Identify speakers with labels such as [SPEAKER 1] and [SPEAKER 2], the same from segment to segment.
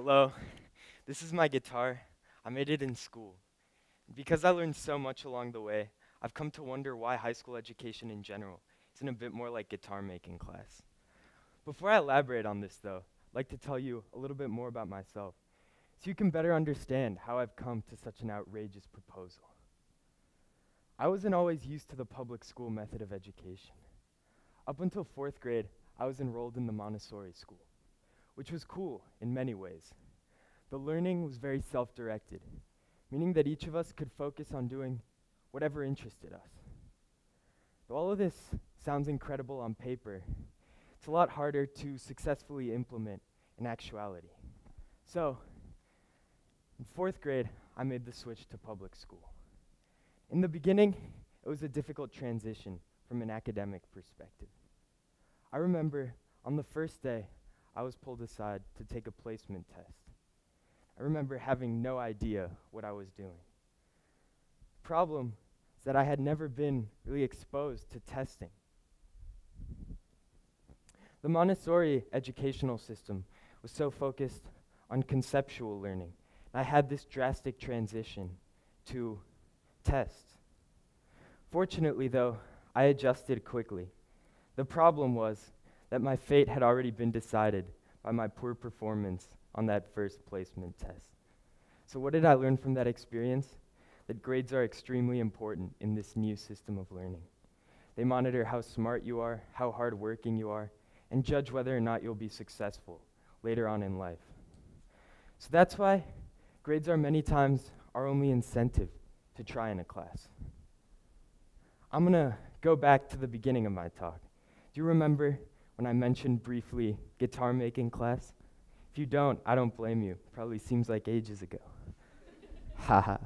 [SPEAKER 1] Hello, this is my guitar. I made it in school. Because I learned so much along the way, I've come to wonder why high school education in general isn't a bit more like guitar making class. Before I elaborate on this though, I'd like to tell you a little bit more about myself, so you can better understand how I've come to such an outrageous proposal. I wasn't always used to the public school method of education. Up until 4th grade, I was enrolled in the Montessori school, which was cool in many ways. The learning was very self-directed, meaning that each of us could focus on doing whatever interested us. Though all of this sounds incredible on paper, it's a lot harder to successfully implement in actuality. So, in 4th grade, I made the switch to public school. In the beginning, it was a difficult transition from an academic perspective. I remember on the first day, I was pulled aside to take a placement test. I remember having no idea what I was doing. Problem is that I had never been really exposed to testing. The Montessori educational system was so focused on conceptual learning. I had this drastic transition to tests. Fortunately, though, I adjusted quickly. The problem was that my fate had already been decided by my poor performance on that first placement test. So what did I learn from that experience? That grades are extremely important in this new system of learning. They monitor how smart you are, how hardworking you are, and judge whether or not you'll be successful later on in life. So that's why grades are many times our only incentive to try in a class. I'm gonna go back to the beginning of my talk. Do you remember when I mentioned briefly guitar making class? If you don't, I don't blame you. Probably seems like ages ago. Haha.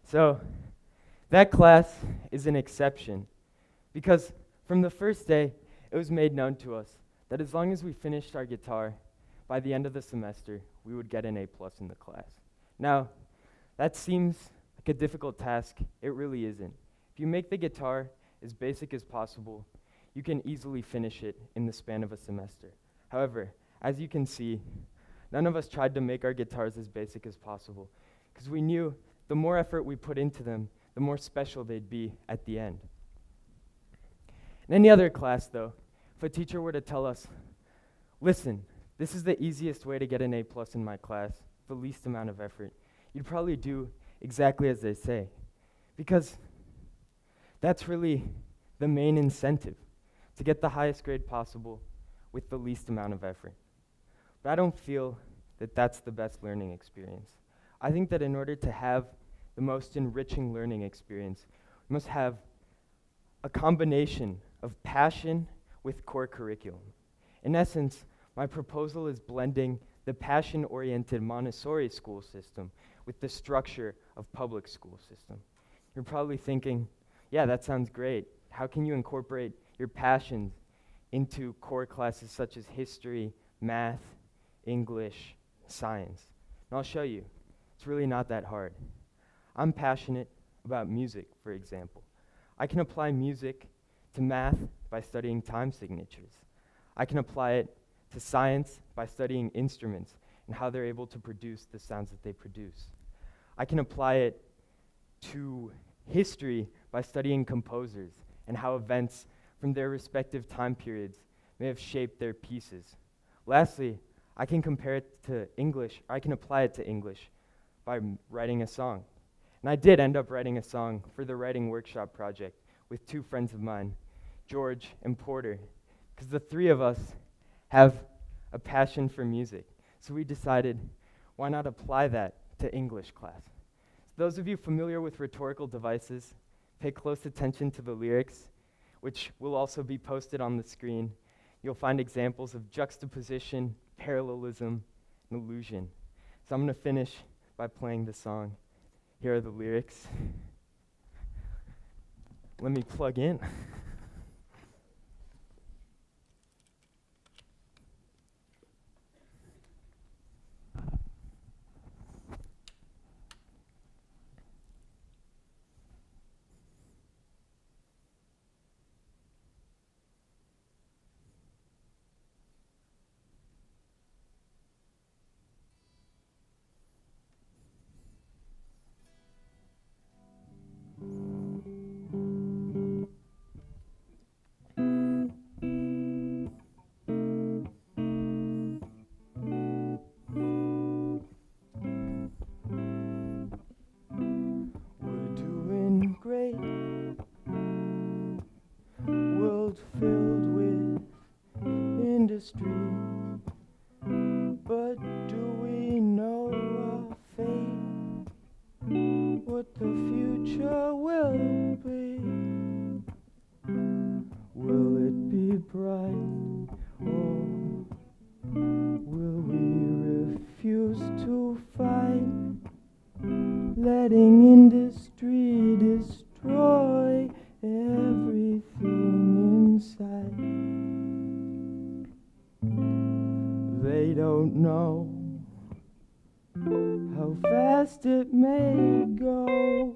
[SPEAKER 1] So, that class is an exception because from the first day, it was made known to us that as long as we finished our guitar, by the end of the semester, we would get an A+ in the class. Now, that seems like a difficult task. It really isn't. If you make the guitar as basic as possible, you can easily finish it in the span of a semester. However, as you can see, none of us tried to make our guitars as basic as possible because we knew the more effort we put into them, the more special they'd be at the end. In any other class, though, if a teacher were to tell us, listen, this is the easiest way to get an A+ in my class, the least amount of effort, you'd probably do exactly as they say, because that's really the main incentive, to get the highest grade possible with the least amount of effort. But I don't feel that that's the best learning experience. I think that in order to have the most enriching learning experience, we must have a combination of passion with core curriculum. In essence, my proposal is blending the passion-oriented Montessori school system with the structure of public school system. You're probably thinking, yeah, that sounds great. How can you incorporate your passions into core classes such as history, math, English, science? And I'll show you. It's really not that hard. I'm passionate about music, for example. I can apply music to math by studying time signatures. I can apply it to science by studying instruments and how they're able to produce the sounds that they produce. I can apply it to history by studying composers and how events from their respective time periods may have shaped their pieces. Lastly, I can compare it to English, or I can apply it to English by writing a song. And I did end up writing a song for the writing workshop project with 2 friends of mine, George and Porter, because the 3 of us have a passion for music. So we decided, why not apply that to English class? So those of you familiar with rhetorical devices, pay close attention to the lyrics, which will also be posted on the screen. You'll find examples of juxtaposition, parallelism, and illusion. So I'm going to finish by playing the song. Here are the lyrics. Let me plug in. industry. But do we know our fate? What the future will be? Will it be bright, or will we refuse to fight, letting industry destroy everything inside? They don't know how fast it may go.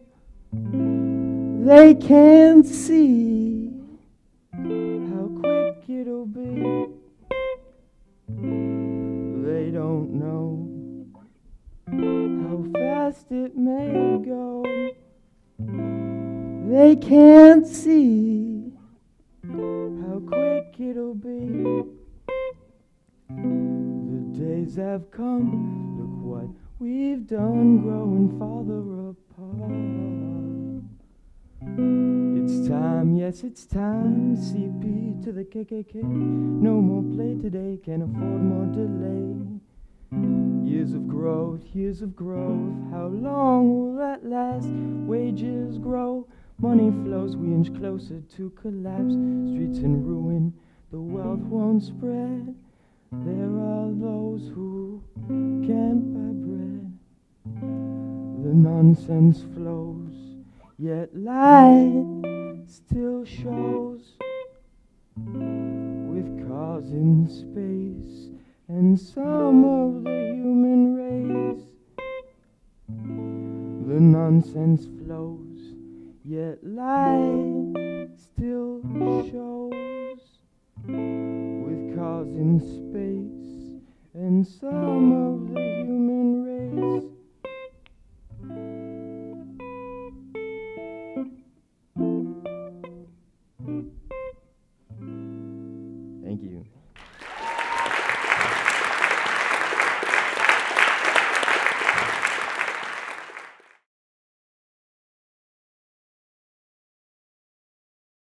[SPEAKER 1] They can't see how quick it'll be. They don't know how fast it may go. They can't see how quick it'll be. The days have come, look what we've done, growing farther apart. It's time, yes it's time, CP to the KKK. No more play today, can't afford more delay. Years of growth, how long will that last? Wages grow, money flows, we inch closer to collapse. Streets in ruin, the wealth won't spread. There are those who can't buy bread. The nonsense flows, yet light still shows. With cars in space and some of the human race. The nonsense flows, yet light still shows. With cars in space and some of the human race.